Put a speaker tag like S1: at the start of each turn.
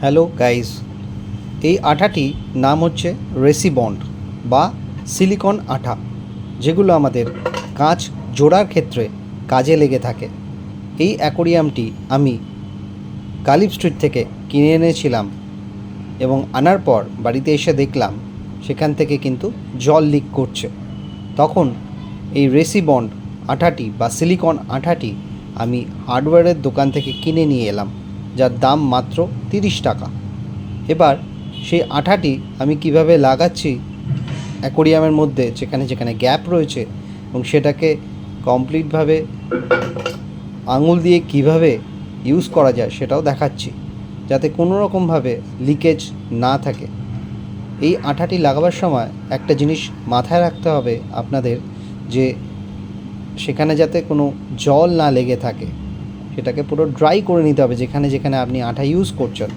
S1: Hello guys, এই আঠাটি নাম হচ্ছে রেসিবন্ড বা সিলিকন আঠা, যেগুলো আমাদের কাঁচ জোড়ার ক্ষেত্রে কাজে লেগে থাকে। এই অ্যাকোরিয়ামটি আমি গালিব স্ট্রিট থেকে কিনে এনেছিলাম এবং আনার পর বাড়িতে এসে দেখলাম সেখান থেকে কিন্তু জল লিক করছে। তখন এই রেসিবন্ড আঠাটি বা সিলিকন আঠাটি আমি হার্ডওয়্যারের দোকান থেকে কিনে নিয়ে এলাম, যার দাম মাত্র 30 টাকা। এবার সেই আঠাটি আমি কিভাবে লাগাচ্ছি অ্যাকোরিয়ামের মধ্যে যেখানে যেখানে গ্যাপ রয়েছে, এবং সেটাকে কমপ্লিটভাবে আঙুল দিয়ে কিভাবে ইউজ করা যায় সেটাও দেখাচ্ছি, যাতে কোনো রকমভাবে লিকেজ না থাকে। এই আঠাটি লাগাবার সময় একটা জিনিস মাথায় রাখতে হবে আপনাদের, যে সেখানে যাতে কোনো জল না লেগে থাকে, সেটাকে পুরো ড্রাই করে নিতে হবে যেখানে যেখানে আপনি আঠা ইউজ করছেন।